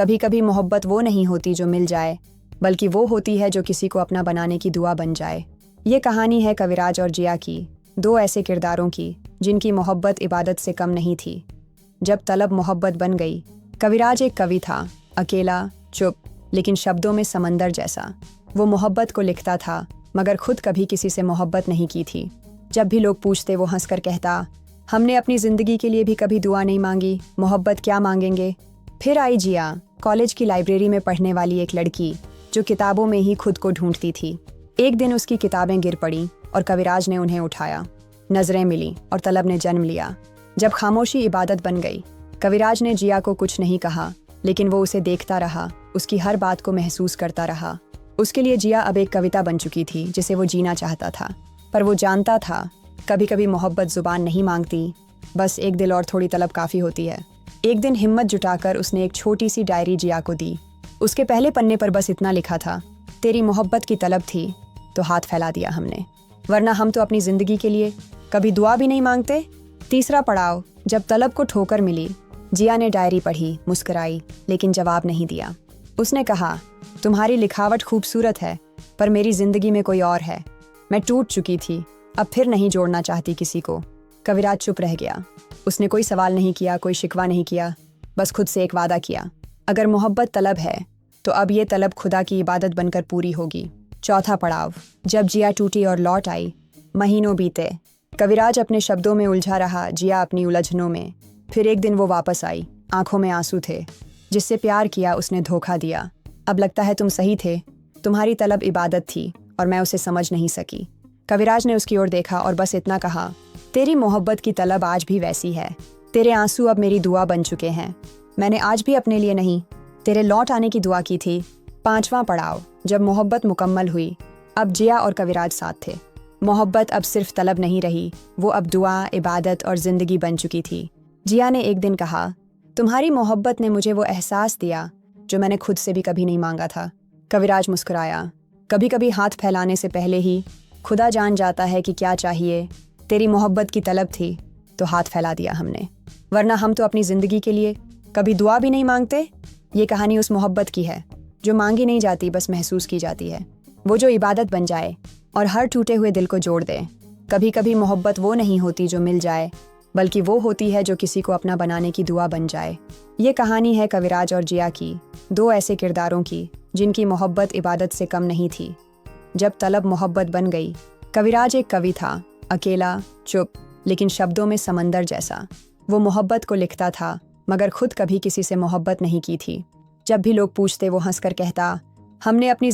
कभी कभी मोहब्बत वो नहीं होती जो मिल जाए, बल्कि वो होती है जो किसी को अपना बनाने की दुआ बन जाए। ये कहानी है कविराज और जिया की, दो ऐसे किरदारों की जिनकी मोहब्बत इबादत से कम नहीं थी। जब तलब मोहब्बत बन गई। कविराज एक कवि था, अकेला, चुप, लेकिन शब्दों में समंदर जैसा। वो मोहब्बत को लिखता था, मगर खुद कभी किसी से मोहब्बत नहीं की थी। जब भी लोग पूछते वो हंसकर कहता, हमने अपनी ज़िंदगी के लिए भी कभी दुआ नहीं मांगी, मोहब्बत क्या मांगेंगे। फिर आई जिया, कॉलेज की लाइब्रेरी में पढ़ने वाली एक लड़की जो किताबों में ही खुद को ढूंढती थी। एक दिन उसकी किताबें गिर पड़ी और कविराज ने उन्हें उठाया। नजरें मिली और तलब ने जन्म लिया। जब खामोशी इबादत बन गई, कविराज ने जिया को कुछ नहीं कहा, लेकिन वो उसे देखता रहा, उसकी हर बात को महसूस करता रहा। उसके लिए जिया अब एक कविता बन चुकी थी जिसे वो जीना चाहता था। पर वो जानता था, कभी कभी मोहब्बत जुबान नहीं मांगती, बस एक दिल और थोड़ी तलब काफ़ी होती है। एक दिन हिम्मत जुटाकर उसने एक छोटी सी डायरी जिया को दी। उसके पहले पन्ने पर बस इतना लिखा था, तेरी मोहब्बत की तलब थी तो हाथ फैला दिया हमने, वरना हम तो अपनी ज़िंदगी के लिए कभी दुआ भी नहीं मांगते। तीसरा पड़ाव, जब तलब को ठोकर मिली। जिया ने डायरी पढ़ी, मुस्कुराई, लेकिन जवाब नहीं दिया। उसने कहा, तुम्हारी लिखावट खूबसूरत है, पर मेरी ज़िंदगी में कोई और है। मैं टूट चुकी थी, अब फिर नहीं जोड़ना चाहती किसी को। कविराज चुप रह गया। उसने कोई सवाल नहीं किया, कोई शिकवा नहीं किया, बस खुद से एक वादा किया, अगर मोहब्बत तलब है तो अब ये तलब खुदा की इबादत बनकर पूरी होगी। चौथा पड़ाव, जब जिया टूटी और लौट आई। महीनों बीते, कविराज अपने शब्दों में उलझा रहा, जिया अपनी उलझनों में। फिर एक दिन वो वापस आई, आंखों में आंसू थे। जिससे प्यार किया उसने धोखा दिया। अब लगता है तुम सही थे, तुम्हारी तलब इबादत थी और मैं उसे समझ नहीं सकी। कविराज ने उसकी ओर देखा और बस इतना कहा, तेरी मोहब्बत की तलब आज भी वैसी है, तेरे आंसू अब मेरी दुआ बन चुके हैं। मैंने आज भी अपने लिए नहीं, तेरे लौट आने की दुआ की थी। पांचवां पड़ाव, जब मोहब्बत मुकम्मल हुई। अब जिया और कविराज साथ थे। मोहब्बत अब सिर्फ तलब नहीं रही, वो अब दुआ, इबादत और ज़िंदगी बन चुकी थी। जिया ने एक दिन कहा, तुम्हारी मोहब्बत ने मुझे वो एहसास दिया जो मैंने खुद से भी कभी नहीं मांगा था। कविराज मुस्कुराया, कभी कभी हाथ फैलाने से पहले ही खुदा जान जाता है कि क्या चाहिए। तेरी मोहब्बत की तलब थी तो हाथ फैला दिया हमने, वरना हम तो अपनी ज़िंदगी के लिए कभी दुआ भी नहीं मांगते। ये कहानी उस मोहब्बत की है जो मांगी नहीं जाती, बस महसूस की जाती है। वो जो इबादत बन जाए और हर टूटे हुए दिल को जोड़ दे। कभी कभी मोहब्बत वो नहीं होती जो मिल जाए, बल्कि वो होती है जो किसी को अपना बनाने की दुआ बन जाए। ये कहानी है कविराज और जिया की, दो ऐसे किरदारों की जिनकी मोहब्बत इबादत से कम नहीं थी। जब तलब मोहब्बत बन गई। कविराज एक कवि था, अकेला, चुप, लेकिन शब्दों में समंदर जैसा। वो मोहब्बत को लिखता था, मगर खुद कभी किसी से मोहब्बत नहीं की थी। जब भी लोग पूछते वो हंसकर कहता, हमने अपनी